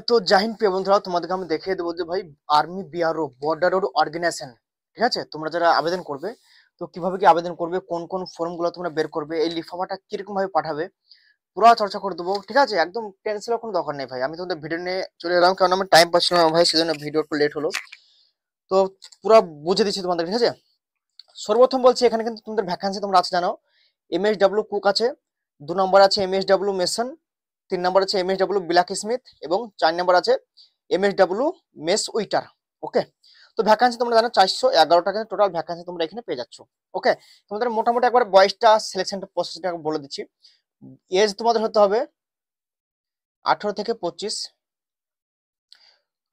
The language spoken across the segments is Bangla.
তো জাহিন প্রিয় বন্ধুরা, তোমাদেরকে আমি দেখিয়ে দেবো যে ভাই army BRO border road organisation, ঠিক আছে? তোমরা যারা আবেদন করবে, তো কিভাবে কি আবেদন করবে, কোন কোন ফর্ম গুলো তোমরা বের করবে, এই লিফাফাটা কিরকম ভাবে পাঠাবে, পুরো চর্চা করে দেবো, ঠিক আছে? একদম টেনশনের কোনো দরকার নেই ভাই। আমি তোমাদের ভিডিও নিয়ে চলে এলাম, কারণ আমার টাইম পাচ্ছি না ভাই, সেজন্য ভিডিও একটু লেট হলো। তো পুরো বুঝে দিচ্ছি তোমাদের, ঠিক আছে? সর্বপ্রথম বলছি, এখানে কিন্তু তোমাদের ভ্যাকান্সি তোমরা আছে জানো। এমএসডব্লিউ কুক আছে, 2 নম্বর আছে এমএসডব্লিউ মেসন, 3 নম্বর আছে এমএসডব্লিউ ব্ল্যাক স্মিথ, এবং 4 নম্বর আছে এমএসডব্লিউ মেস উইটার। ওকে, তো ভ্যাকান্সি তোমরা জানো 411টা কিন্তু টোটাল ভ্যাকান্সি তোমরা এখানে পেয়ে যাচ্ছ। ওকে, তোমাদের মোটামুটি একবার বয়সটা সিলেকশন প্রসেসটা বলে দিচ্ছি। এজ তোমাদের হতে হবে 18 থেকে 25।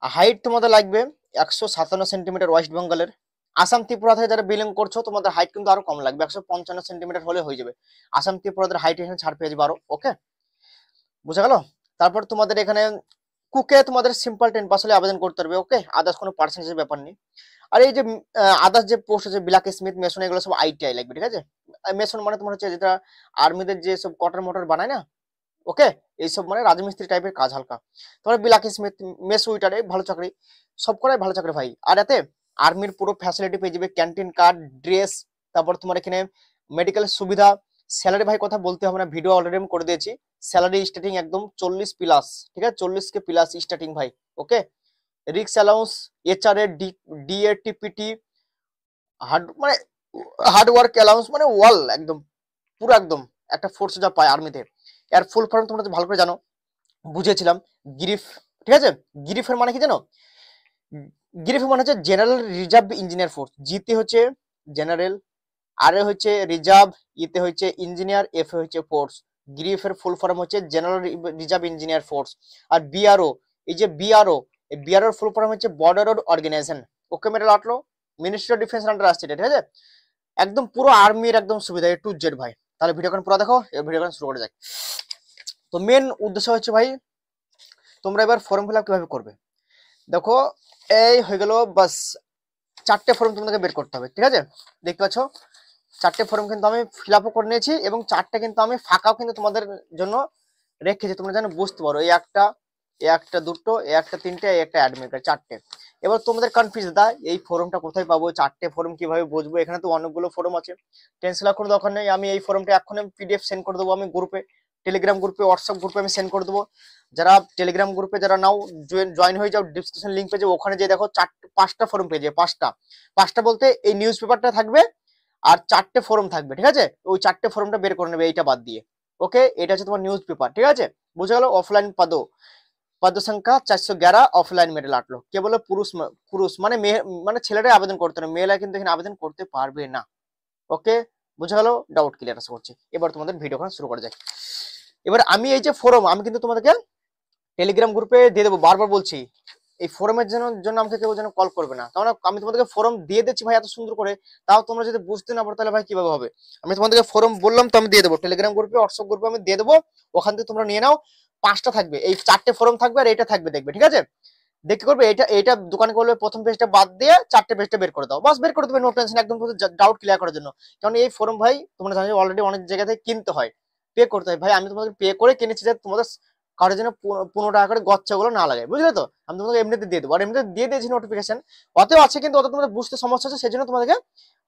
হাইট তোমাদের লাগবে 157 সেন্টিমিটার ওয়েস্ট বেঙ্গলের। আসাম ত্রিপুরা থেকে যারা বিলং করছো, তোমাদের হাইট কিন্তু আরো কম লাগবে, 155 সেন্টিমিটার হলে হয়ে যাবে। আসাম ত্রিপুরাদের হাইট এখানে ছাড় পেয়ে যাবে আরো। ওকে, বুঝা গেল? তারপর তোমাদের এখানে কুকে তোমাদের সিম্পল 10 পাস হলে আবেদন করতে পারবে। ওকে, আদার্স কোনো পার্সেন্টেজের ব্যাপার নেই। আর এই যে আদার্স যে পোস্ট আছে ব্ল্যাক স্মিথ, মেসন, এগুলো সব আইটিআই লাগবে, ঠিক আছে? মেসন মানে তোমার হচ্ছে যেটা আর্মিদের যে সব কটার মোটর বানায় না, ওকে, এইসব মানে রাজমিস্ত্রি টাইপের কাজ হালকা। তোমার ব্ল্যাক স্মিথ, মেস উইটারে ভালো চাকরি, সব করাই ভালো চাকরি ভাই। আর এতে আর্মির পুরো ফ্যাসিলিটি পেয়ে যাবে, ক্যান্টিন কার্ড, ড্রেস, তারপর তোমার এখানে মেডিকেল সুবিধা। স্যালারি ভাই কথা বলতে হবে না, ভিডিও অলরেডি আমি করে দিয়েছি। স্যালারি স্টার্টিং একদম 40+, ঠিক আছে? 40K প্লাস স্টার্টিং ভাই। ওকে, রিক্স অ্যালাউন্স, এইচআরএ, ডিএটিপিটি, হার্ড মানে হার্ড ওয়ার্ক অ্যালাউন্স, মানে ওয়াল একদম পুরো একদম একটা ফোর্স যা পায় আর্মিতে। এর ফুল ফর্ম তোমরা তো ভালো করে জানো, বুঝিয়েছিলাম। গিরিফ, ঠিক আছে? গিরিফের মানে কি জানো? গিরিফের মানে হচ্ছে জেনারেল রিজার্ভ ইঞ্জিনিয়ার ফোর্স। জিতে হচ্ছে জেনারেল, আর এ হচ্ছে রিজার্ভ, ইতে হচ্ছে ইঞ্জিনিয়ার, এফ এ হচ্ছে ফোর্স। গ্রিফের ফুল ফর্ম হচ্ছে জেনারেল রিজার্ভ ইঞ্জিনিয়ার ফোর্স। আর বিআরও, এই যে বিআরও, এই বিআরওর ফুল ফর্ম হচ্ছে বর্ডার রোড অর্গানাইজেশন। ওকে, মেডেল আটলো, মিনিস্ট্রি অফ ডিফেন্স আন্ডার আসছে, ঠিক আছে? একদম পুরো আর্মির একদম সুবিধা A to Z ভাই। তাহলে ভিডিও শুরু করা দেখো, এই ভিডিও শুরু করা যাক। তো মেন উদ্দেশ্য হচ্ছে ভাই, তোমরা এবার ফর্ম ফিল আপ কিভাবে করবে দেখো। এই হয়ে গেল বাস, 4টে ফর্ম তোমাদেরকে বের করতে হবে, ঠিক আছে? দেখতে পাচ্ছ 4টে ফর্ম কিন্তু আমি ফিল আপও করে নিয়েছি, এবং 4টে কিন্তু আমি ফাঁকাও কিন্তু তোমাদের জন্য রেখেছি, তোমরা যেন বুঝতে পারো। এই একটা, এই একটা, দুটো, এই একটা, তিনটে, এই একটা অ্যাডমিট কার্ড, 4টে। এবার তোমাদের কনফিউজ, দা এই ফর্মটা কোথায় পাবো, 4টে ফর্ম কিভাবে বুঝবো? এখানে তো অনেকগুলো ফর্ম আছে, টেনশন কোনো দরকার নেই। আমি এই ফর্মটা এখন পিডিএফ সেন্ড করে দেবো, আমি গ্রুপে, টেলিগ্রাম গ্রুপে, হোয়াটসঅ্যাপ গ্রুপে আমি সেন্ড করে দেবো। যারা টেলিগ্রাম গ্রুপে যারা নাও জয়েন হয়ে যাও, ডিসক্রিপশন লিঙ্ক পেয়ে যাবে, ওখানে যে দেখো 5টা ফর্ম পেয়ে যাবে। 5টা বলতে এই নিউজ পেপারটা থাকবে, আর 4টে ফর্ম থাকবে, ঠিক আছে? ওই 4টে ফর্মটা বের করে নেবে এইটা বাদ দিয়ে। ওকে, এটা হচ্ছে তোমার নিউজ পেপার, ঠিক আছে? বুঝে গেল? অফলাইন পদ সংখ্যা 411, অফলাইন মেডেল 8 কে বলে পুরুষ, পুরুষ মানে মেয়ে, মানে ছেলেরাই আবেদন করতে না, মেয়েরা কিন্তু এখানে আবেদন করতে পারবে না। ওকে, বুঝে গেল? ডাউট ক্লিয়ার আশা করছি। এবার তোমাদের ভিডিওখান শুরু করা যাক। এবার আমি এই যে ফর্ম, আমি কিন্তু তোমাদেরকে টেলিগ্রাম গ্রুপে দিয়ে দেবো, বারবার বলছি এই ফোরামের জন্য আমাকে কেউ যেন কল করবে না, কারণ আমি তোমাদেরকে ফোরাম দিয়ে দিচ্ছি ভাই এত সুন্দর করে, তাও তোমরা যদি বুঝতে না পারো তাহলে ভাই কিভাবে হবে? আমি তোমাদেরকে ফোরাম বললাম তো, আমি দিয়ে দেবো টেলিগ্রাম গ্রুপে, হোয়াটসঅ্যাপ গ্রুপে আমি দিয়ে দেবো, ওখান থেকে তোমরা নিয়ে নাও। 5টা থাকবে, এই 4টে ফোরাম থাকবে, আর এটা থাকবে, দেখবে, ঠিক আছে? দেখে করবে এটা, এটা দোকানে করবে, প্রথম পেজটা বাদ দিয়ে 4টে পেজটা বের করে দাও, বাস বের করে দেবে, নো টেনশন, একদম ডাউট ক্লিয়ার করার জন্য। কারণ এই ফোরাম ভাই তোমরা জানো অলরেডি অনেক জায়গা থেকে কিনতে হয়, পে করতে হয় ভাই। আমি তোমাদের পে করে কিনেছি, যে তোমাদের কারোর জন্য 15 টাকা করে গচ্ছাগুলো না লাগে, বুঝলে তো? আমি তোমাকে এমনিতে দিয়ে দেবো, আর এমনিতে দিয়ে দিয়েছি নোটিফিকেশন, অতএব আছে, কিন্তু অত তোমাদের বুঝতে সমস্যা আছে, সেই জন্য তোমাদেরকে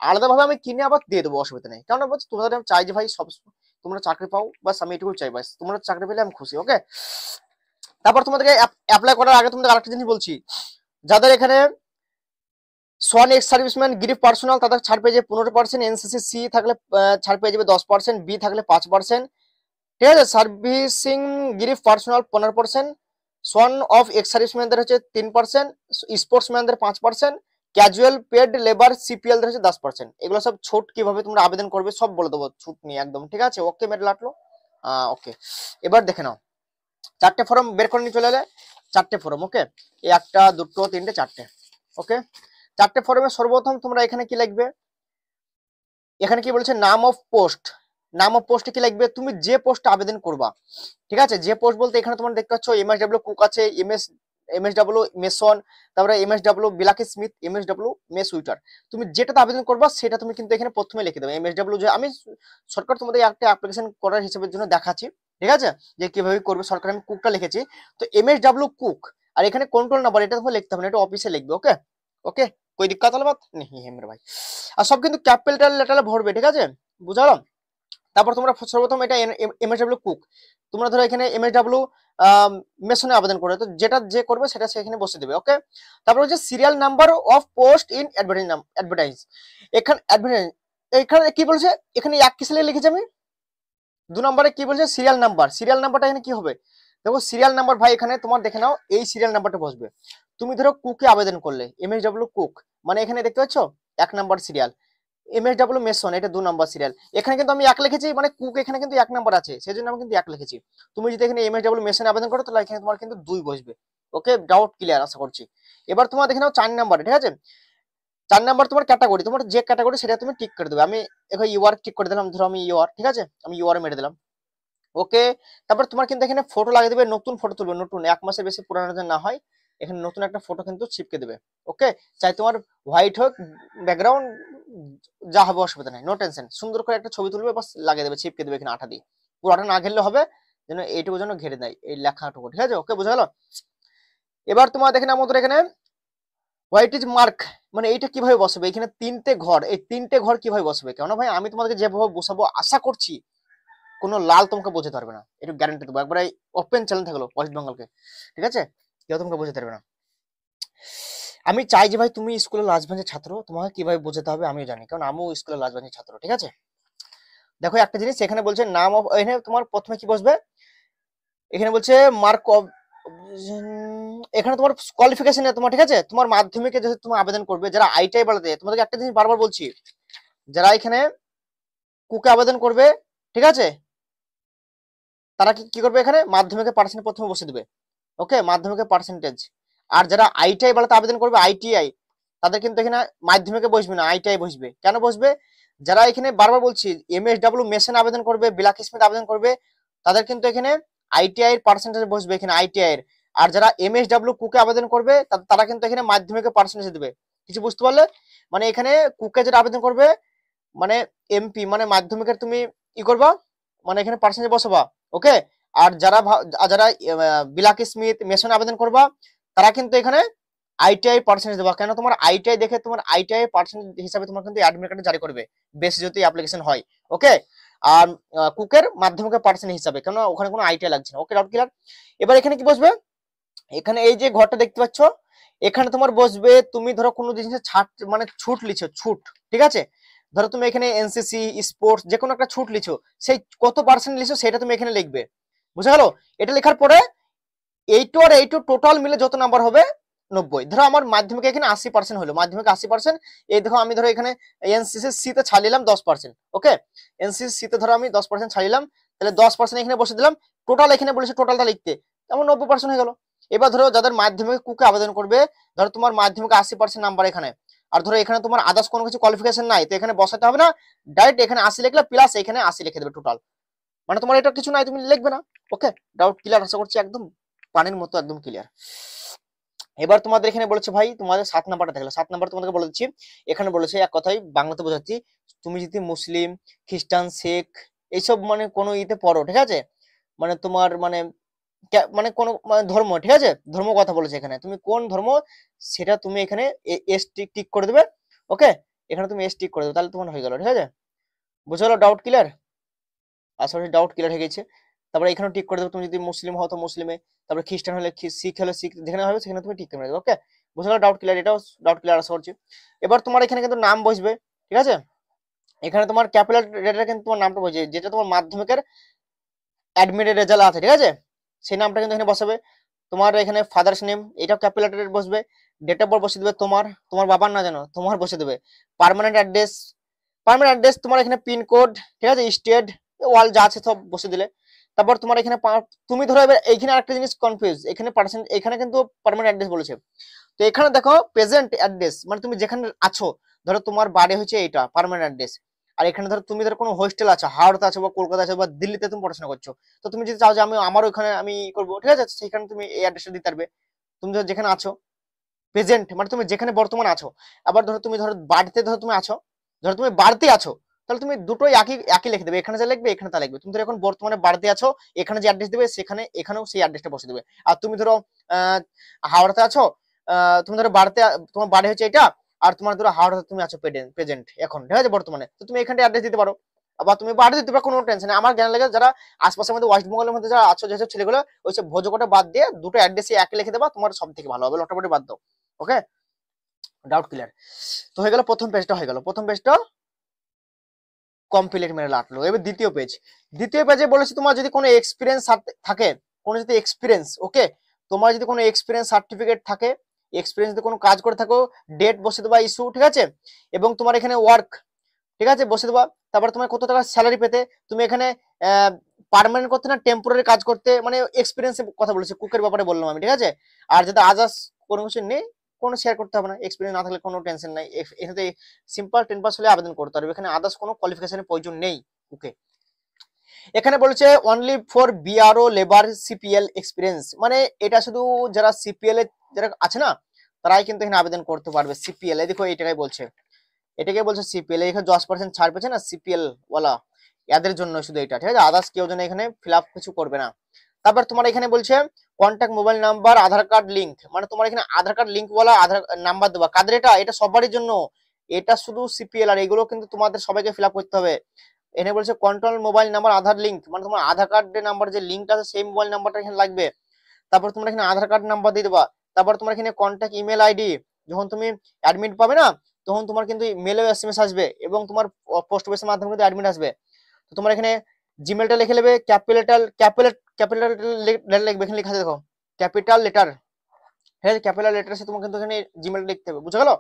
আলাদাভাবে আমি কিনে আবার দিয়ে দেবো, অসুবিধা নেই। কারণ তোমাদের আমি চাই যে ভাই সব তোমরা চাকরি পাও, বাস আমি এটুকু চাই, বাস তোমরা চাকরি পেলে আমি খুশি। ওকে, তারপর তোমাদেরকে অ্যাপ্লাই করার আগে তোমাদের আরেকটা জিনিস বলছি, যাদের এখানে সোয়ান এক্স সার্ভিসম্যান গিরিফ পার্সোনাল, তাদের ছাড় পেয়ে যাবে 15%, এনসিসি সি থাকলে ছাড় পেয়ে যাবে 10%, বি থাকলে 5%, ঠিক আছে? Servicing GREF personnel 15%, son of ex সার্ভিসম্যানদের হচ্ছে 3%, স্পোর্টসম্যানদের 5%, ক্যাজুয়াল পেড লেবার সিপিএল দের হচ্ছে 10%। এগুলো সব ছুট কিভাবে তোমরা আবেদন করবে সব বলে দেবো, ছুট নিয়ে একদম, ঠিক আছে? ওকে, মেডেল আটলো। ওকে, এবার দেখে নাও, 4টে ফর্ম বের করে নিয়ে চলে এলে, 4টে ফর্ম। ওকে, একটা, দুটো, তিনটে, 4টে। ওকে, 4টে ফর্মে সর্বপ্রথম তোমরা এখানে কি লিখবে, এখানে কি বলছে, নাম অফ পোস্ট। নাম অফ পোস্টে কি লিখবে, তুমি যে পোস্টে আবেদন করবা, ঠিক আছে? যে পোস্ট বলতে এখানে তোমরা দেখতে পাচ্ছ এমএসডব্লিউ কুক আছে, এমএসডব্লিউ মেসন, তারপরে MSW blacksmith, MSW mess waiter. তুমি যেটাতে আবেদন করবা সেটা তুমি কিন্তু এখানে প্রথমে লিখে দেবে। এমএসডব্লিউ যে আমি সরকার তোমাদের একটা অ্যাপ্লিকেশন করার হিসেবের জন্য দেখাচ্ছি, ঠিক আছে, যে কিভাবে করবে সরকার, আমি কুকটা লিখেছি। তো MSW কুক, আর এখানে কন্ট্রোল নাম্বার এটা তোমাকে লিখতে হবে না, এটা অফিসে লিখবে। ওকে ওকে, कोई दिक्कत वाला बात नहीं है मेरे भाई। আর সব কিন্তু ক্যাপিটাল লেটারে ভরবে, ঠিক আছে, বুঝালাম। তারপর তোমরা সর্বপ্রথম এটা MSW কুক, তোমরা ধরো এখানে MSW মেশনে আবেদন করে, তো যেটা যে করবে সেটা সেখানে বসে দেবে। ওকে, তারপর হচ্ছে serial number of post in advertise. এখানে এখানে কি বলছে, এখানে এক কিসে লিখেছি আমি, 2 নম্বরে কি বলছে সিরিয়াল নাম্বার, সিরিয়াল নাম্বারটা এখানে কি হবে, দেখো সিরিয়াল নাম্বার ভাই এখানে তোমার দেখে নাও, এই সিরিয়াল নাম্বারটা বসবে। তুমি ধরো কুকে আবেদন করলে, MSW কুক, মানে এখানে দেখতে পাচ্ছ 1 নাম্বার সিরিয়াল, MSW মেশন এটা 2 নাম্বার সিরিয়াল। এখানে কিন্তু আমি 1 লিখেছি, মানে কুক এখানে কিন্তু 1 নাম্বার আছে, সেজন্য আমি কিন্তু 1 লিখেছি। তুমি যদি এখানে MSW মেশনে আবেদন করো তাহলে এখানে তোমার কিন্তু 2 বসবে। ওকে, ডাউট ক্লিয়ার আশা করছি। এবার তোমার দেখে নাও 4 নাম্বার, ঠিক আছে, 4 নাম্বার তোমার ক্যাটাগরি, তোমার যে ক্যাটাগরি সেটা তুমি টিক করে দেবে। আমি এখন ইউআর টিক করে দিলাম, ধরো আমি ইউআর, ঠিক আছে, আমি ইউআর মেরে দিলাম। ওকে, তারপর তোমার কিন্তু এখানে ফটো লাগিয়ে দেবে, নতুন ফটো তুলবে, নতুন 1 মাসের বেশি পুরানো যেন না হয়, এখানে নতুন একটা ফটো কিন্তু চিপকে দেবে। ওকে, চাই তোমার হোয়াইট হোক ব্যাকগ্রাউন্ড, যা হবে অসুবিধা নাই, নো টেনশন, সুন্দর করে একটা ছবি তুলবে, বাস লাগিয়ে দেবে, চিপকে দেবে এখানে আঠা দিয়ে, পুরোটা না ঘেরলে হবে, যেন এইটুকু যেন ঘেরে দেয় এই লেখাটুকু, ঠিক আছে। ওকে, বোঝা গেল। এবার তোমার দেখেন আমাদের এখানে হোয়াইট ইজ মার্ক, মানে এইটা কিভাবে বসবে, এখানে 3টে ঘর, এই 3টে ঘর কিভাবে বসবে, কেন ভাই আমি তোমাদেরকে যেভাবে বসাবো আশা করছি কোনো লাল তোমাকে বোঝাতে পারবে না, একটু গ্যারান্টি দেবো, একবারে ওপেন চ্যালেঞ্জ থাকলো ওয়েস্ট বেঙ্গলকে, ঠিক আছে, কেউ তোমাকে বোঝাতে পারবে না। আমি চাই যে ভাই তুমি স্কুলের লাস্ট বেঞ্চের ছাত্র, তোমাকে কিভাবে বোঝাতে হবে আমিও জানি, কারণ আমিও স্কুলের লাস্ট বেঞ্চের ছাত্র, ঠিক আছে। দেখো একটা জিনিস এখানে বলছে নাম অফ, এখানে তোমার প্রথমে কি বসবে, এখানে বলছে মার্ক অফ, এখানে তোমার কোয়ালিফিকেশন তোমার, ঠিক আছে, তোমার মাধ্যমিকে যেহেতু তুমি আবেদন করবে, যারা আইটিআই বাড়াতে, তোমাদেরকে একটা জিনিস বারবার বলছি, যারা এখানে কুকে আবেদন করবে, ঠিক আছে, তারা কি করবে, এখানে মাধ্যমিকের পার্সেন্ট প্রথমে বসে দেবে। ওকে, মাধ্যমিকের পার্সেন্টেজ। আর যারা আইটিআই বাড়াতে আবেদন করবে, আইটিআই, তাদের কিন্তু এখানে মাধ্যমিকে বসবে না, আইটিআই বসবে। কেন বসবে, যারা এখানে বারবার বলছি MSW মেশিন আবেদন করবে, বিলাক স্মিথ আবেদন করবে, তাদের কিন্তু এখানে আইটিআই এর পার্সেন্টেজ বসবে এখানে, আইটিআই এর। আর যারা MSW কুকে আবেদন করবে তারা কিন্তু এখানে মাধ্যমিকের পার্সেন্টেজ দেবে। কিছু বুঝতে পারলে, মানে এখানে কুকে যারা আবেদন করবে, মানে এমপি মানে মাধ্যমিকের তুমি ই করবা, মানে এখানে পার্সেন্টেজ বসাবা। ওকে, আর যারা যারা বিলাক স্মিথ মেশন আবেদন করবা, তারা কিন্তু এখানে আইটিআই পার্সেন্টেজ দেবা। কেন, তোমার আইটিআই দেখে তোমার আইটিআই পার্সেন্টেজ হিসাবে তোমার কিন্তু অ্যাডমিট কার্ড জারি করবে, বেশ যদি অ্যাপ্লিকেশন হয়। ওকে, আর কুকের মাধ্যমিকের পার্সেন্ট হিসাবে, কেন ওখানে কোনো আইটিআই লাগছে না। ওকে, ডাউট ক্লিয়ার। এবার এখানে কি বসবে, এখানে এই যে ঘরটা দেখতে পাচ্ছ, এখানে তোমার বসবে, তুমি ধরো কোনো জিনিসের ছাড় মানে ছুট লিছো, ছুট, ঠিক আছে, ধরো তুমি এখানে এনসিসি স্পোর্টস যে কোনো একটা ছুট লিছো, সেই কত পার্সেন্ট লিছো সেটা তুমি এখানে লিখবে। বুঝা গেল, এটা লেখার পরে এইটু আর এইটু টোটাল মিলে যত নাম্বার হবে 90। ধরো আমার মাধ্যমিক এখানে 80% হলো, মাধ্যমিক 80%, এই দেখো আমি ধরো এখানে এনসিসি সি তে ছাড়িলাম 10%। ওকে, এনসিসি সি তে ধরো আমি 10% ছাড়িলাম, তাহলে 10% এখানে বসে দিলাম, টোটাল এখানে বলেছে টোটালটা লিখতে, তেমন 90% হয়ে গেল। এবার ধরো যাদের মাধ্যমিক কুকে আবেদন করবে, ধরো তোমার মাধ্যমিক 80% নাম্বার এখানে, আর ধরো এখানে তোমার আদার্স কোনো কিছু কোয়ালিফিকেশন নাই, তো এখানে বসাতে হবে না, ডাইরেক্ট এখানে 80 লিখলে প্লাস এখানে 80 লিখে দেবে টোটাল, মানে তোমার এটা কিছু নাই, তুমি লিখবে না। ওকে, ডাউট ক্লিয়ার আশা করছি, একদম পানির মতো একদম ক্লিয়ার। এবার তোমাদের এখানে বলেছে ভাই তোমাদের 7 নাম্বারটা দেখলো, 7 নাম্বার তোমাদেরকে বলে দিচ্ছি, এখানে বলেছে এক কথাই বাংলাতে বোঝাচ্ছি, তুমি যদি মুসলিম খ্রিস্টান শেখ এইসব মানে কোনো ইতে পড়ো, ঠিক আছে, মানে তোমার মানে মানে কোন ধর্ম, ঠিক আছে, ধর্ম কথা বলেছে এখানে, তুমি কোন ধর্ম সেটা তুমি এখানে এস টিক করে দেবে। ওকে, এখানে তুমি এস টিক করে দেবে, তাহলে তোমার হয়ে গেল, ঠিক আছে, বুঝে গেল, ডাউট ক্লিয়ার, আসলে ডাউট ক্লিয়ার হয়ে গেছে। তারপরে এখানে টিক করে দেবে, তুমি যদি মুসলিম হও তো মুসলিমে, তারপরে খ্রিস্টান হলে শিখ হলে শিখ, যেখানে হবে সেখানে তুমি টিক করে দেবে। ওকে, বুঝে গেল, ডাউট ক্লিয়ার, এটাও ডাউট ক্লিয়ার আশা করছি। এবার তোমার এখানে কিন্তু নাম বসবে, ঠিক আছে, এখানে তোমার ক্যাপিটাল লেটারে কিন্তু তোমার নামটা বসবে, যেটা তোমার মাধ্যমিকের অ্যাডমিটেড রেজাল্ট আছে, ঠিক আছে, সেই নামটা কিন্তু এখানে বসাবে। তোমার এখানে ফাদার্স নেম এটাও ক্যাপিটাল লেটারে বসবে, ডেট অফ বার্থ বসে দেবে তোমার, তোমার বাবার না জানো তোমার বসে দেবে, পার্মানেন্ট অ্যাড্রেস, পার্মানেন্ট অ্যাড্রেস তোমার এখানে পিন কোড, ঠিক আছে, স্টেট ওয়াল যা আছে সব বসে দিলে। তারপর তোমার এখানে তুমি ধরো এবার এইখানে আরেকটা জিনিস কনফিউজ, এখানে পার্সেন্ট, এখানে কিন্তু পার্মানেন্ট অ্যাড্রেস বলেছে, তো এখানে দেখো প্রেজেন্ট অ্যাড্রেস, মানে তুমি যেখানে আছো, ধরো তোমার বাড়ি হচ্ছে এইটা পার্মানেন্ট অ্যাড্রেস, আর এখানে ধরো তুমি ধরো কোনো হোস্টেল আছো, হাওড়াতে আছো বা কলকাতা আছো বা দিল্লিতে তুমি পড়াশোনা করছো, তো তুমি যদি চাও যে আমি আমার ওখানে আমি করবো, ঠিক আছে, সেখানে তুমি এই অ্যাড্রেসটা দিতে পারবে। তুমি ধরো যেখানে আছো প্রেজেন্ট, মানে তুমি যেখানে বর্তমানে আছো, আবার ধরো তুমি ধরো বাড়িতে, ধরো তুমি আছো, ধরো তুমি বাড়িতে আছো, তাহলে তুমি দুটোই একই একই লিখে দেবে, এখানে যা লিখবে এখানে তা লিখবে। তুমি ধরো এখন বর্তমানে বাড়িতে আছো, এখানে যে অ্যাড্রেস দিবে সেখানে এখানেও সেই অ্যাড্রেসটা বসে দেবে। আর তুমি ধরো হাওড়াতে আছো, তুমি ধরো বাড়িতে, তোমার বাড়ি হচ্ছে এটা, আর তোমার ধরো হাওড়াতে তুমি আছো প্রেজেন্ট এখন, ঠিক আছে, বর্তমানে, তো তুমি এখানে অ্যাড্রেস দিতে পারো। আবার তুমি বাড়ি দিতে পারো, কোনো টেনশন নেই। আমার জ্ঞান লাগে যারা আশপাশের মধ্যে ওয়েস্ট বেঙ্গলের মধ্যে যারা আছো, যেসব ছেলেগুলো ওই সব ভোজকটা বাদ দিয়ে দুটো অ্যাড্রেসই একই লিখে দেবা, তোমার সব থেকে ভালো হবে, লটাপটি বাদ দাও। ওকে, ডাউট ক্লিয়ার? তো হয়ে গেল প্রথম পেজটা, হয়ে গেল প্রথম পেজটা কমপ্লিট মেরে লাটলো। এবার দ্বিতীয় পেজ, দ্বিতীয় পেজে বলেছে তোমার যদি কোনো এক্সপিরিয়েন্স থাকে, কোনো যদি এক্সপিরিয়েন্স, ওকে, তোমার যদি কোনো এক্সপিরিয়েন্স সার্টিফিকেট থাকে, এক্সপিরিয়েন্স যদি কোনো কাজ করে থাকো, ডেট বসে দেবা, ইস্যু, ঠিক আছে, এবং তোমার এখানে ওয়ার্ক, ঠিক আছে, বসে দেবা। তারপর তোমার কত টাকা স্যালারি পেতে, তুমি এখানে পার্মানেন্ট করতে না টেম্পোরারি কাজ করতে, মানে এক্সপিরিয়েন্সের কথা বলেছে, কুকের ব্যাপারে বললাম আমি, ঠিক আছে। আর যদি আদার্স কোনো কিছু নেই, কোনো শেয়ার করতে হবে না, এক্সপিরিয়েন্স না থাকলে কোনো টেনশন নাই, এখানে সিম্পল 10 পাস হলে আবেদন করতে পারবে, এখানে আদার্স কোনো কোয়ালিফিকেশনের প্রয়োজন নেই। ওকে, এখানে বলেছে only for BRO labour CPL experience, মানে এটা শুধু যারা সিপিএল এ যারা আছে না তারাই কিন্তু এখানে আবেদন করতে পারবে। সিপিএল এ দেখো এটাই বলছে, এটাকে বলছে সিপিএল, এখানে 10% ছাড় পেয়েছে না সিপিএল ওয়ালা, এদের জন্য শুধু এটা, ঠিক আছে, আদার্স কেউ যেন এখানে ফিল আপ কিছু করবে না। তারপর তোমার এখানে বলছে কন্ট্যাক্ট মোবাইল নাম্বার আধার কার্ড লিঙ্ক, মানে তোমার এখানে আধার কার্ড লিঙ্ক ওয়ালা আধার নাম্বার দেবা, কাদের এটা, এটা সবারই জন্য, এটা শুধু সিপিএল, আর এগুলো কিন্তু তোমাদের সবাইকে ফিল আপ করতে হবে। এখানে বলছে কন্ট্রোল মোবাইল নাম্বার আধার লিঙ্ক, মানে তোমার আধার কার্ডের নাম্বার যে লিঙ্কটা আছে সেই মোবাইল নাম্বারটা এখানে লাগবে। তারপর তোমরা এখানে আধার কার্ড নাম্বার দিয়ে দেবা। তারপর তোমার এখানে কন্ট্যাক্ট ইমেল আইডি, যখন তুমি অ্যাডমিট পাবে না তখন তোমার কিন্তু মেলে এসএমএস আসবে, এবং তোমার পোস্ট অফিসের মাধ্যমে কিন্তু অ্যাডমিট আসবে। তো তোমার এখানে জিমেলটা লিখে নেবে, ক্যাপিটাল লেটার লিখবে, এখানে লেখা আছে দেখো ক্যাপিটাল লেটার, হ্যাঁ ক্যাপিটাল লেটার আছে, তোমাকে কিন্তু এখানে জিমেল লিখতে হবে, বুঝা গেল?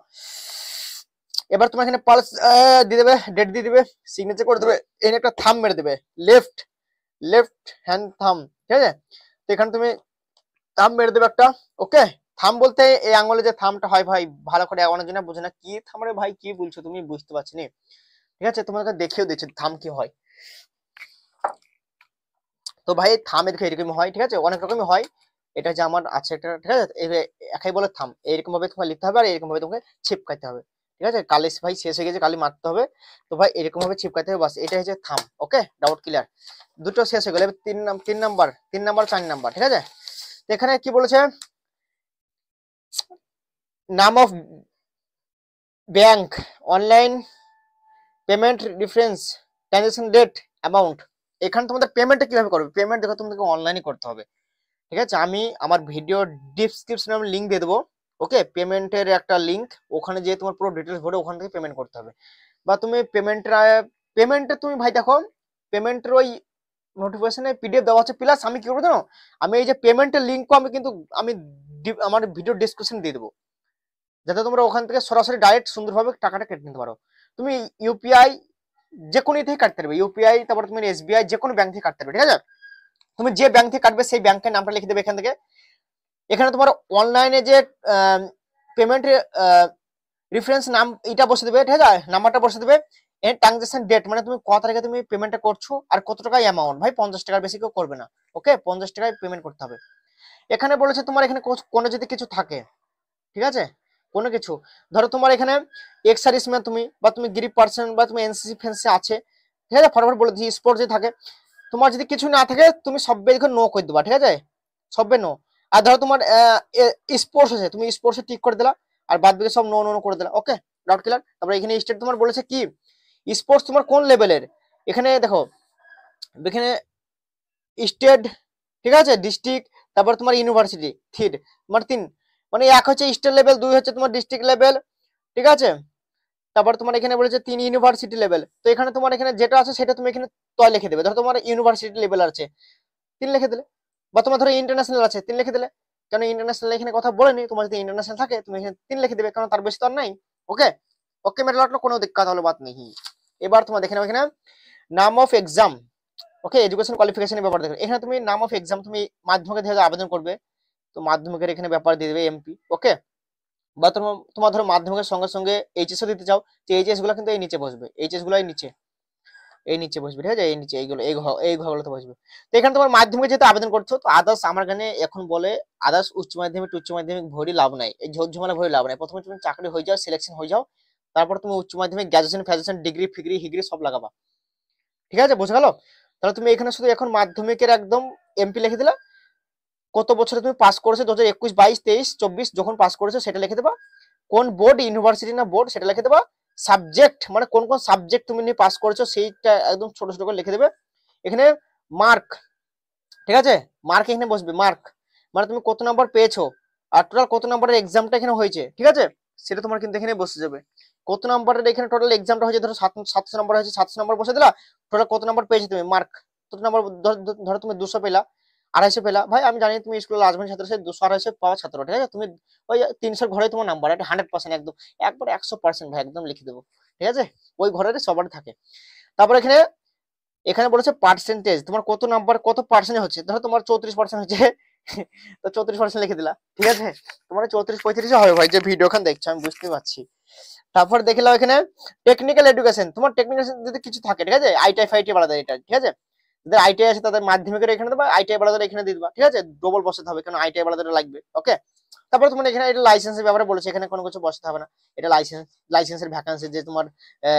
এবার তোমার এখানে পালস দিয়ে দেবে, ডেট দিয়ে দেবে, সিগনেচার করে দেবে, এখানে একটা থাম মেরে দেবে, লেফট হ্যান্ড থাম, ঠিক আছে, তো এখানে তুমি থাম মেরে দেবে একটা। ওকে, থাম বলতে এই আঙুলে যে থামটা হয় ভাই, ভালো করে অনেক জনে বুঝে না কি থাম রে ভাই, কি বলছো তুমি, বুঝতে পারছি না, ঠিক আছে, তোমাকে দেখিয়েও দিচ্ছি থাম কি হয়। তো ভাই থামের এরকম হয়, ঠিক আছে, অনেক রকমই হয়, এটা যে আমার আছে এটা, ঠিক আছে, একাই বলে থাম, এইরকম ভাবে তোমার লিখতে হবে, আর এরকম ভাবে তোমাকে ছিপকাইতে হবে, ঠিক আছে, কালি ভাই শেষ হয়ে গেছে, কালি মারতে হবে, তো ভাই এরকম ভাবে ছিপকাইতে হবে, বাস এটা হচ্ছে থাম। ওকে, ডাউট ক্লিয়ার? দুটো শেষ হয়ে গেলে তিন নাম্বার 4 নাম্বার, ঠিক আছে, তো এখানে কি বলেছে, নাম of bank, online payment reference, transaction date, amount. এখানে তোমাদের পেমেন্টটা কিভাবে করবে, পেমেন্ট দেখো তোমাদেরকে অনলাইনে করতে হবে, ঠিক আছে, আমি আমার ভিডিও ডিসক্রিপশনে আমি লিঙ্ক দিয়ে দেবো। ওকে, পেমেন্টের একটা লিঙ্ক, ওখানে যে তোমার পুরো ডিটেলস ভরে ওখান থেকে পেমেন্ট করতে হবে। বা তুমি পেমেন্টে তুমি ভাই দেখো পেমেন্টের ওই নোটিফিকেশনে পিডিএফ দেওয়া আছে, প্লাস আমি কি করবো জানো, আমি এই যে পেমেন্টের লিঙ্কও আমি কিন্তু আমি আমার ভিডিও ডিসক্রিপশন দিয়ে দেবো, যাতে তোমরা ওখান থেকে সরাসরি ডাইরেক্ট সুন্দরভাবে টাকাটা কেটে নিতে পারো। তুমি ইউপিআই যে কোনো থেকে কাটতে পারবে, ইউপিআই, তারপর তুমি এসবিআই যে কোনো ব্যাংক থেকে কাটতে পারবে, ঠিক আছে, তুমি যে ব্যাংক থেকে কাটবে সেই ব্যাংকের নামটা লিখে দেবে এখান থেকে। এখানে তোমার অনলাইনে যে পেমেন্ট রেফারেন্স নাম এটা বসে দেবে, ঠিক আছে, নাম্বারটা বসে দেবে, এর ট্রানজাকশন ডেট, মানে তুমি কত তারিখে তুমি পেমেন্টটা করছো, আর কত টাকা অ্যামাউন্ট, ভাই 50 টাকার বেশি কেউ করবে না। ওকে, 50 টাকায় পেমেন্ট করতে হবে। এখানে বলেছে তোমার এখানে কোনো যদি কিছু থাকে, ঠিক আছে, কোনো কিছু, ধরো তোমার এখানে এক্স সার্ভিসম্যান তুমি, বা তুমি গ্রিপ পার্সন, বা তুমি এনসিসি ফেন্সি আছে, ঠিক আছে, ফরওয়ার্ড বলে দিচ্ছি, স্পোর্ট যদি থাকে, তোমার যদি কিছু না থাকে তুমি সববে দেখো নো করে দেবা, ঠিক আছে, সববে নো। আর ধরো তোমার স্পোর্টস আছে, তুমি স্পোর্টসে টিক করে দিলা, আর বাদ বাকি সব নো নো করে দিলা। ওকে, ডাউট ক্লিয়ার? তারপরে এখানে স্টেট তোমার বলেছে কি স্পোর্টস তোমার কোন লেভেলের, এখানে দেখো এখানে স্টেট, ঠিক আছে, ডিস্ট্রিক্ট, তারপর তোমার ইউনিভার্সিটি, তোমার 3, মানে এক হচ্ছে স্টেট লেভেল, 2 হচ্ছে তোমার ডিস্ট্রিক্ট লেভেল, ঠিক আছে, তারপর তোমার এখানে বলেছে 3 ইউনিভার্সিটি লেভেল। তো এখানে তোমার এখানে যেটা আছে সেটা তুমি এখানে তয় লিখে দেবে, ধরো তোমার ইউনিভার্সিটি লেভেল আছে 3 লিখে দিলে, বা তোমার ধরো ইন্টারন্যাশনাল আছে 3 লিখে দিলে, কারণ ইন্টারন্যাশনাল এখানে কথা বলেনি, তোমার যদি ইন্টারন্যাশনাল থাকে তুমি এখানে 3 লিখে দেবে, কারণ তার বেশি তো আর নাই। ওকে, ওকে মেরে লাটলো, কোনো দিক্কত হলো বাত নেই। এবার তোমার দেখে নাও এখানে নাম অফ এক্সাম, ওকে, এডুকেশন কোয়ালিফিকেশনের ব্যাপার দেখো, এখানে তুমি নাম অফ এক্সাম তুমি মাধ্যমিকে যেহেতু আবেদন করবে, তো মাধ্যমিকের এখানে ব্যাপার দিয়ে দেবে এমপি। ওকে, বা তোমার ধরো মাধ্যমিকের সঙ্গে সঙ্গে এইচএসও দিতে চাও, তো এইচএস গুলো কিন্তু এই নিচে বসবে, এইচএস গুলো এই নিচে বসবে, ঠিক আছে, এই নিচে এইগুলো এই ঘরগুলোতে বসবে। তো এখানে তোমার মাধ্যমিকে যেহেতু আবেদন করছো, তো আদার্স আমার এখানে এখন বলে আদার্স উচ্চ মাধ্যমিক ভরি লাভ নাই, এই ঝোর ঝামেলা ভরি লাভ নাই, প্রথমে তুমি চাকরি হয়ে যাও, সিলেকশন হয়ে যাও, তারপর তুমি উচ্চ মাধ্যমিক, গ্রাজুয়েশন, ফ্যাজুয়েশন, ডিগ্রি ফিগ্রি হিগ্রি সব লাগাবা। ঠিক আছে, বোঝা গেল? তাহলে তুমি এখানে শুধু এখন মাধ্যমিকের একদম এমপি লিখে দিলা, কত বছরে তুমি পাস করেছো, 2021, 22, 23, 24 যখন পাস করেছো সেটা লিখে দেবা, কোন বোর্ড, ইউনিভার্সিটি না বোর্ড সেটা লিখে দেবা, সাবজেক্ট মানে কোন কোন সাবজেক্ট তুমি নিয়ে পাস করেছো সেইটা একদম ছোট ছোট করে লিখে দেবে। এখানে মার্ক, ঠিক আছে, মার্ক এখানে বসবে, মার্ক মানে তুমি কত নাম্বার পেয়েছো আর টোটাল কত নাম্বারের এক্সামটা এখানে হয়েছে, ঠিক আছে, সেটা তোমার কিন্তু এখানে বসে যাবে। কত নাম্বারের এখানে টোটাল এক্সামটা হয়েছে, ধরো 700 নাম্বার হয়েছে, 700 নাম্বার বসে দিলা, টোটাল কত নাম্বার পেয়েছো তুমি, মার্ক কত নাম্বার, ধরো তুমি 200 পেলা, 250 পেলা, ভাই আমি জানি তুমি স্কুলে আসবেন ছাত্র, সেই 200 250 পাওয়া ছাত্র, ঠিক আছে, তুমি ওই 300 ঘরে তোমার নাম্বার, এটা 100% একদম একবার 100% ভাই একদম লিখে দেবো, ঠিক আছে, ওই ঘরের সবার থাকে। তারপর এখানে এখানে বলেছে পার্সেন্টেজ, তোমার কত নাম্বার কত পার্সেন্ট হচ্ছে, ধরো তোমার 34% হচ্ছে, তো 34% লিখে দিলা, ঠিক আছে, তোমার 34 35 হবে ভাই, যে ভিডিও খান দেখছো আমি বুঝতে পারছি। তারপর দেখে নাও এখানে টেকনিক্যাল এডুকেশন, তোমার টেকনিক্যাল যদি কিছু থাকে, ঠিক আছে, আইটিআই ফাইটিআই বাড়া দেয় এটা, ঠিক আছে, যাদের আইটিআই আছে তাদের মাধ্যমিকের এখানে দেবা, আইটিআই বাড়াদের এখানে দিয়ে দিবা, ঠিক আছে, ডবল বসাতে হবে কারণ আইটিআই বাড়াদের লাগবে, ওকে। তারপর তোমার এখানে এটা লাইসেন্সের ব্যাপারে বলেছে, এখানে কোনো কিছু বসাতে হবে না, এটা লাইসেন্সের ভ্যাকান্সি, যে তোমার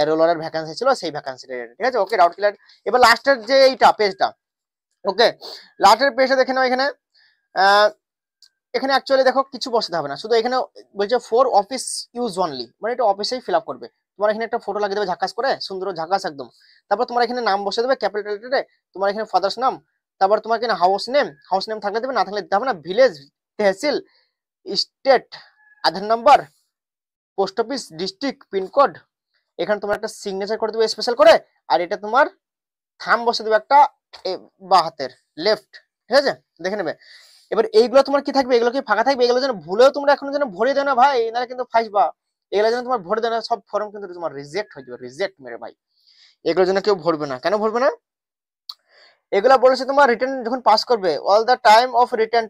রোলারের ভ্যাকান্সি ছিল সেই ভ্যাকান্সি, ঠিক আছে, ওকে, ডাউট ক্লিয়ার। এবার লাস্টের যে এইটা পেজটা, ওকে, লাস্টের পেজটা দেখে নাও, এখানে এখানে অ্যাকচুয়ালি দেখো কিছু বসাতে হবে না, শুধু এখানে বলছে ফর অফিস ইউজ অনলি, মানে এটা অফিসেই ফিল আপ করবে, তোমার এখানে একটা ফটো লাগিয়ে দেবে ঝাকাস করে, সুন্দর ঝাকাস একদম, তারপর তোমার এখানে নাম বসে দেবে ক্যাপিটাল লেটারে, তোমার এখানে ফাদার্স নাম, তারপর তোমার এখানে হাউস নেম থাকলে দেবে, না থাকলে দিতে হবে না, village, tehsil, state, Aadhaar number, post office, district, pincode, এখানে তোমার একটা সিগনেচার করে দেবে স্পেশাল করে, আর এটা তোমার থাম বসে দেবে একটা বাঁ হাতের লেফট, ঠিক আছে, দেখে নেবে। এবার এইগুলো তোমার কি থাকবে, এগুলো কি ফাঁকা থাকবে, এগুলো যেন ভুলেও তোমরা এখন যেন ভরে দেও না ভাই, নাহলে কিন্তু ফাঁসবা, এগুলো যেন তোমার ভরে দেও না, সব ফর্ম কিন্তু তোমার রিজেক্ট হয়ে যাবে, রিজেক্ট মেরে ভাই, এগুলো যেন কেউ ভরবে না, কেন ভরবে না, এগুলা বলেছে তোমার রিটার্ন যখন পাস করবে, all the time of return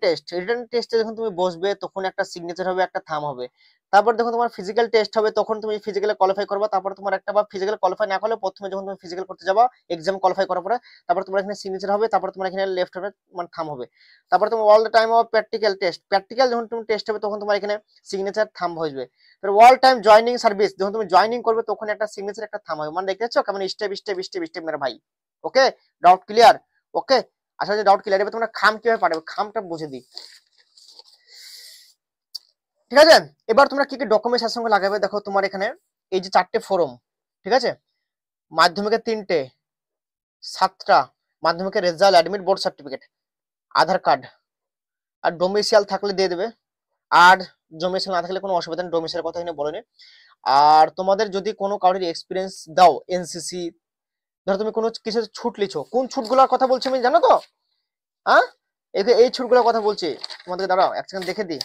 টেস্টে যখন তুমি বসবে তখন একটা সিগনেচার হবে, একটা থাম হবে, তারপর যখন তোমার ফিজিক্যাল টেস্ট হবে তখন তুমি ফিজিক্যালে কোয়ালিফাই করবে, তারপর তোমার একটা বা ফিজিক্যাল কোয়ালিফাই না করলে প্রথমে যখন তুমি ফিজিক্যাল করতে যাবা এক্সাম কোয়ালিফাই করার পরে, তারপর তোমার এখানে সিগনেচার হবে, তারপর তোমার এখানে লেফট হবে মানে থাম হবে, তারপর তোমার all the time of practical যখন তুমি টেস্ট হবে তখন তোমার এখানে সিগনেচার থাম হয়ে অল টাইম জয়নিং সার্ভিস, যখন তুমি জয়নিং করবে তখন একটা সিগনেচার একটা থাম হবে, মানে দেখতে পাচ্ছ কেমন স্টেপ স্টেপ স্টেপ স্টেপ মেরে ভাই, ওকে, ডাউট ক্লিয়ার, ওকে, আশা করি ডাউট ক্লিয়ার। এবার তোমরা খাম কিভাবে পাঠাবে, খামটা বুঝে দিই, ঠিক আছে, এবার তোমরা কি কি ডকুমেন্টস এর সঙ্গে লাগাবে, দেখো তোমার এখানে এই যে 4টে ফর্ম, ঠিক আছে, মাধ্যমিকের 3টে, 7টা, মাধ্যমিকের রেজাল্ট, অ্যাডমিট, বোর্ড সার্টিফিকেট, আধার কার্ড, আর ডোমিসাইল থাকলে দিয়ে দেবে, আর ডোমিসাইল না থাকলে কোনো অসুবিধা নেই, ডোমিসাইলের কথা এখানে বলেনি। আর তোমাদের যদি কোনো কারোর এক্সপিরিয়েন্স দাও, এনসিসি, ধরো তুমি কোনো কিছু ছুট লিছো, কোন ছুটগুলোর কথা বলছি আমি জানো তো, হ্যাঁ, এই ছুটগুলোর কথা বলছি তোমাদের, দাঁড়াও এক সেকেন্ড দেখে দিই,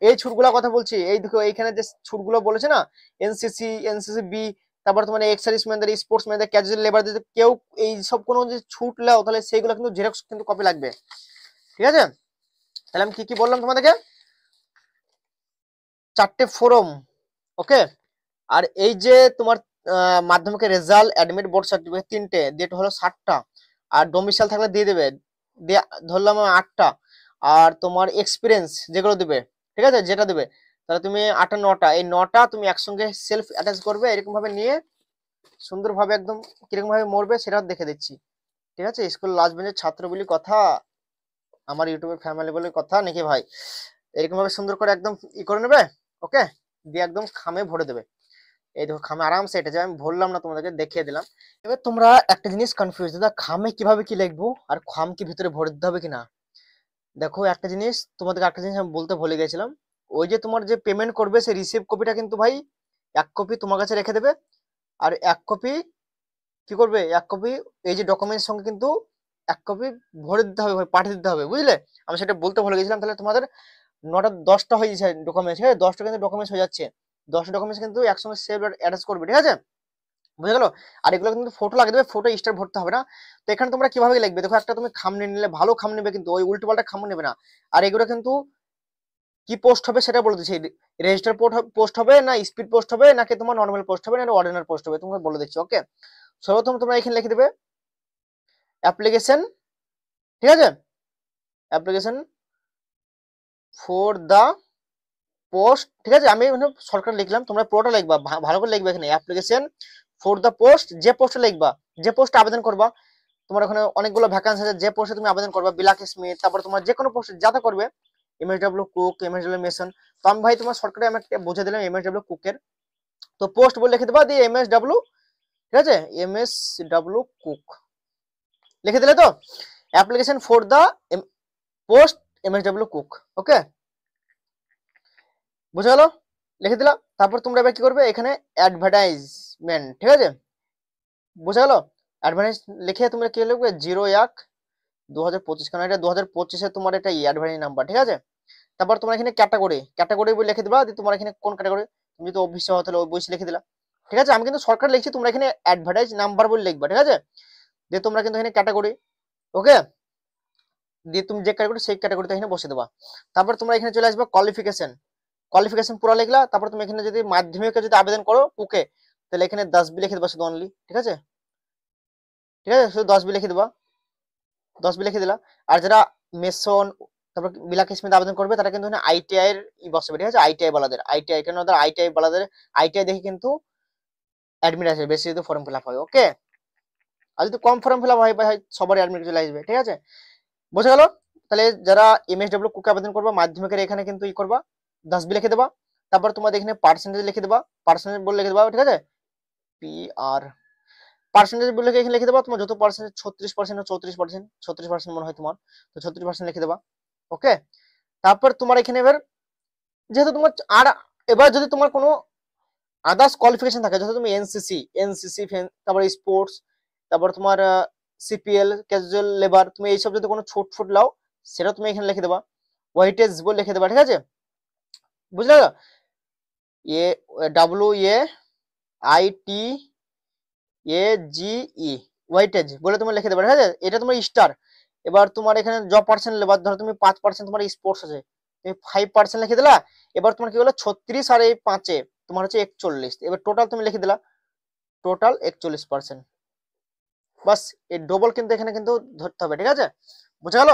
এই ছুটগুলোর কথা বলছি, এই দেখো এইখানে যে ছুটগুলো বলেছে না, এনসিসি বি, তারপর তোমার এক্সারসাইজ ম্যানদের, স্পোর্টস ম্যানদের, ক্যাজুয়াল লেবার, কেউ এই সব কোনো যে ছুট লাও তাহলে সেইগুলো কিন্তু জেরক্স কিন্তু কপি লাগবে, ঠিক আছে, তাহলে আমি কি কি বললাম তোমাদেরকে, 4টে ফর্ম, ওকে, আর এই যে তোমার মাধ্যমিকের রেজাল্ট, অ্যাডমিট, বোর্ড সার্টিফিকেট 3টে, ডেট হলো 7টা, আর ডোমিসাইল থাকলে দিয়ে দেবে, ধরলাম 8টা, আর তোমার এক্সপিরিয়েন্স যেগুলো দেবে, ঠিক আছে, যেটা দেবে, তাহলে তুমি 8টা 9টা, এই 9টা তুমি একসঙ্গে সেলফ অ্যাটাচ করবে, এরকম ভাবে নিয়ে সুন্দরভাবে একদম কিরকম ভাবে মরবে সেটা দেখে দিচ্ছি, ঠিক আছে, স্কুল লাস্ট বেঞ্চের ছাত্র বলি কথা, আমার ইউটিউবের ফ্যামিলি বলে কথা নাকি ভাই, এরকম ভাবে সুন্দর করে একদম ই করে নেবে, ওকে, দিয়ে একদম খামে ভরে দেবে, এই দেখো খামে আরামসে এটা, আমি বললাম না তোমাদেরকে দেখিয়ে দিলাম। এবার তোমরা একটা জিনিস কনফিউজ, দাদা খামে কিভাবে কি লিখবো আর খাম কি ভিতরে ভরে দিতে হবে কিনা, দেখো একটা জিনিস তোমাদেরকে, একটা জিনিস আমি বলতে ভুলে গেছিলাম, ওই যে তোমার যে পেমেন্ট করবে সেই রিসিভ কপিটা কিন্তু ভাই 1 কপি তোমার কাছে রেখে দেবে, আর 1 কপি কি করবে, 1 কপি এই যে ডকুমেন্টের সঙ্গে কিন্তু 1 কপি ভরে দিতে হবে ভাই, পাঠিয়ে দিতে হবে, বুঝলে, আমি সেটা বলতে ভুলে গেছিলাম, তাহলে তোমাদের 9টা 10টা হয়ে যাচ্ছে ডকুমেন্টস, হ্যাঁ 10টা কিন্তু ডকুমেন্টস হয়ে যাচ্ছে, 10টা ডকুমেন্টস কিন্তু একসঙ্গে সেভ অ্যাটাচ করবে, ঠিক আছে, বুঝে গেল, আর এগুলো কিন্তু ফটো লাগিয়ে দেবে, ফটো স্টার ভরতে হবে না, তো এখানে তোমরা কিভাবে লিখবে, দেখো একটা তুমি খাম নিয়ে নিলে, ভালো খাম নেবে কিন্তু ওই উল্টো পাল্টা খাম নেবে না, আর এগুলো কিন্তু কি পোস্ট হবে সেটা বলে দিচ্ছি, রেজিস্টার পোস্ট হবে না, স্পিড পোস্ট হবে নাকি তোমার নর্মাল পোস্ট হবে না অর্ডিনারি পোস্ট হবে, তোমাকে বলে দিচ্ছি, ওকে, সর্বপ্রথম তোমরা এখানে লিখে দেবে অ্যাপ্লিকেশন, ঠিক আছে, অ্যাপ্লিকেশন ফর দা পোস্ট, ঠিক আছে, আমি শর্টকাট লিখলাম, তোমরা পুরোটা লিখবা, ভালো করে লিখবে। এখানে অ্যাপ্লিকেশন ফর দ্য পোস্ট, যে পোস্টে লিখবা, যে পোস্টে আবেদন করবা, তোমার ওখানে অনেকগুলো ভ্যাকান্সি আছে, যে পোস্টে তুমি আবেদন করবা, বিলাক স্মিথ, তারপর তোমার যে কোনো পোস্টে যাতে করবে, এমএসডব্লিউ কুক, এমএসডব্লিউ মেশন। তো আমি ভাই তোমার শর্টকাটে আমি একটা বুঝে দিলাম এমএসডব্লিউ কুকের। তো পোস্ট বলে লিখে দেবা, দিয়ে এমএসডব্লিউ, ঠিক আছে, এমএসডব্লিউ কুক লিখে দিলে। তো application for the post MSW cook, okay, বুঝে গেল, লিখে দিলাম। তারপর তোমরা এবার কি করবে, এখানে অ্যাডভার্টাইজমেন্ট, ঠিক আছে, বুঝে গেল। অ্যাডভার্টাইজ লিখে তোমরা কি লিখবে, 01/2025, কারণ এটা 2025-এ তোমার এটা অ্যাডভার্টাইজ নাম্বার, ঠিক আছে। তারপর তোমার এখানে ক্যাটাগরি বলে লিখে দিবা, তোমার এখানে কোন ক্যাটাগরি, তুমি যদি ওবিসি হতে হলে ওবিসি লিখে দিলা, ঠিক আছে। আমি কিন্তু শর্টকাট লিখছি, তোমরা এখানে অ্যাডভার্টাইজ নাম্বার বলে লিখবা, ঠিক আছে। দিয়ে তোমরা কিন্তু এখানে ক্যাটাগরি, ওকে, দিয়ে তুমি যে ক্যাটাগরি সেই ক্যাটাগরিতে এখানে বসে দেবা। তারপর তোমরা এখানে চলে আসবে কোয়ালিফিকেশন পুরো লিখলা। তারপর তুমি এখানে যদি মাধ্যমিকে যদি আবেদন করো কুকে, তাহলে এখানে 10B লিখে দেবা শুধু অনলি, ঠিক আছে, ঠিক আছে, শুধু 10B লিখে দেবা, 10B লিখে দিলা। আর যারা মেসন, তারপর বিলাক স্মিথ আবেদন করবে, তারা কিন্তু আইটিআই এর বসবে, ঠিক আছে, আইটিআই বালাদের, আইটিআই, কেন ওদের আইটিআই বালাদের আইটিআই দেখে কিন্তু অ্যাডমিট আসবে, বেশি যদি ফর্ম ফিল আপ হয়, ওকে। আর যদি কম ফর্ম ফিল আপ হয় ভাই, সবার অ্যাডমিট চলে আসবে, ঠিক আছে, বুঝে গেল। তাহলে যারা এমএসডব্লিউ কুকে আবেদন করবা মাধ্যমিকের, এখানে কিন্তু ই করবা, 10B লিখে দেবা। তারপর তোমাদের এখানে পার্সেন্টেজ লিখে দেবা, পার্সেন্টেজ বলে লিখে দেবা, ঠিক আছে, PR পার্সেন্টেজ বলে এখানে লিখে দেবা, তোমার যত পার্সেন্টেজ, 36% 34%, 36% মনে হয় তোমার, তো 36% লিখে দেবা, ওকে। তারপর তোমার এখানে এবার যেহেতু তোমার আর এবার যদি তোমার কোনো আদার্স কোয়ালিফিকেশন থাকে, যেহেতু তুমি এনসিসি, তারপর স্পোর্টস, তারপর তোমার সিপিএল, ক্যাজুয়াল লেবার, তুমি এইসব যদি কোনো ছোট লাও, সেটা তুমি এখানে লিখে দেবা, ওয়েটেজ বলে লিখে দেবা, ঠিক আছে, বুঝলে? WAITAGE ওয়েটেজ বলে তুমি লিখে দেবে, ঠিক আছে, এটা তোমার স্টার। এবার তোমার এখানে জব পার্সেন্ট লেবার, ধরো তুমি 5% তোমার স্পোর্টস আছে, তুমি 5% লিখে দিলা। এবার তোমার কি হলো 36, আর এই 5-এ তোমার হচ্ছে 41, এবার টোটাল তুমি লিখে দিলা, টোটাল 41%, বাস। এই ডবল কিন্তু এখানে কিন্তু ধরতে হবে, ঠিক আছে, বুঝা গেল,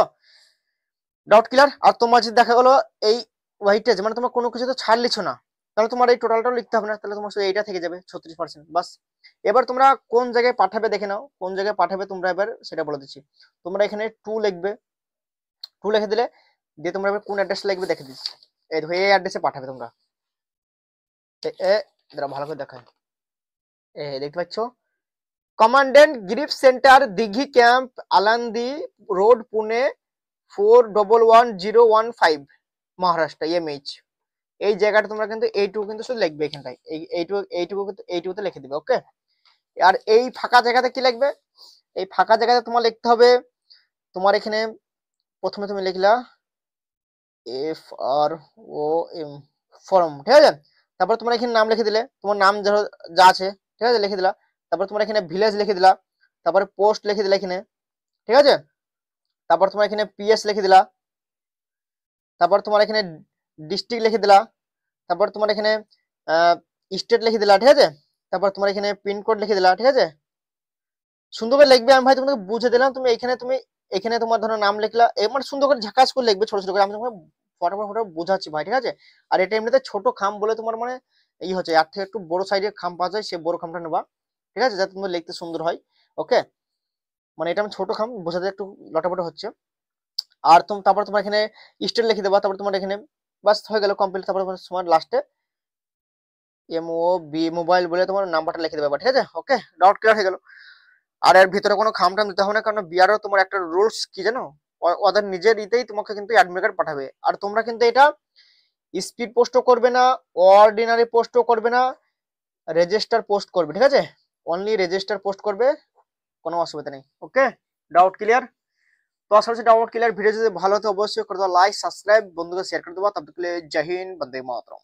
ডাউট ক্লিয়ার? আর তোমার যদি দেখা গেলো এই ওয়েটেজ মানে তোমার কোনো কিছু তো ছাড় লিচ্ছ না, তাহলে তোমার এই টোটালটাও লিখতে হবে না, তাহলে তোমার শুধু এইটা থেকে যাবে 36%, বাস। এবার তোমরা কোন জায়গায় পাঠাবে দেখে নাও, কোন জায়গায় পাঠাবে তোমরা এবার সেটা বলে দিচ্ছি। তোমরা এখানে 2 লিখবে, 2 লিখে দিলে, দিয়ে তোমরা এবার কোন অ্যাড্রেস লিখবে দেখে দিচ্ছি। এই দেখো এই অ্যাড্রেসে পাঠাবে তোমরা, ভালো করে দেখায়, দেখতে পাচ্ছ, commandant GREF centre, Dighi camp, Alandi road, Pune 411015, Maharashtra, MH। এই জায়গাটা তোমরা কিন্তু এইটুকু কিন্তু শুধু লিখবে এখানটায়, এইটুকুতে লিখে দিবে, ওকে। আর এই ফাঁকা জায়গাতে কি লিখবে, এই ফাঁকা জায়গাতে তোমার লিখতে হবে, তোমার এখানে প্রথমে তুমি লিখলা FROM ফর্ম, ঠিক আছে। তারপর তোমার এখানে নাম লিখে দিলে, তোমার নাম যা আছে, ঠিক আছে, লিখে দিলা। তারপর তোমার এখানে ভিলেজ লিখে দিলা, তারপরে পোস্ট লিখে দিলা এখানে, ঠিক আছে। তারপর তোমার এখানে PS লিখে দিলা, তারপর তোমার এখানে ডিস্ট্রিক্ট লিখে দিলা, তারপর তোমার এখানে স্টেট লিখে দিলা, ঠিক আছে। তারপর তোমার এখানে পিনকোড লিখে দিলা, ঠিক আছে, সুন্দর করে লিখবে। আমি ভাই তোমাকে বুঝে দিলাম, তুমি এখানে তোমার ধরো নাম লিখলা, মানে সুন্দর করে ঝাকাস করে লিখবে, ছোট ছোট করে, আমি তোমাকে ফটাফট বোঝাচ্ছি ভাই, ঠিক আছে। আর এটা এমনিতে ছোট খাম বলে তোমার মানে এই হচ্ছে, এর থেকে একটু বড় সাইজের খাম পাওয়া যায়, সে বড় খামটা নেবা, ঠিক আছে, যাতে তোমার লিখতে সুন্দর হয়, ওকে। মানে এটা আমি ছোট খাম বোঝাতে একটু লটাপটা হচ্ছে। আর তারপর তোমার এখানে স্টেট লিখে দেবা, তারপর তোমার এখানে বাস হয়ে গেল কমপ্লিট। তারপর তোমার লাস্টে MOB মোবাইল বলে তোমার নাম্বারটা লিখে দেবে, ঠিক আছে, ওকে, ডাউট ক্লিয়ার হয়ে গেল। আর এর ভিতরে কোনো খামটাম দিতে হবে না, কারণ বিআরও তোমার একটা রুলস কি জানো, ওদের নিজের ইতেই তোমাকে কিন্তু অ্যাডমিট কার্ড পাঠাবে। আর তোমরা কিন্তু এটা স্পিড পোস্টও করবে না, অর্ডিনারি পোস্টও করবে না, রেজিস্টার পোস্ট করবে, ঠিক আছে, অনলি রেজিস্টার পোস্ট করবে, কোনো অসুবিধা নেই, ওকে, ডাউট ক্লিয়ার? তো আশা করছি ডাউট ক্লিয়ার। ভিডিও যদি ভালো হতো অবশ্যই করে দাও লাইক, সাবস্ক্রাইব, বন্ধুদের শেয়ার করে দেবো। তবে জয় হিন্দ, বন্দে মাতরম।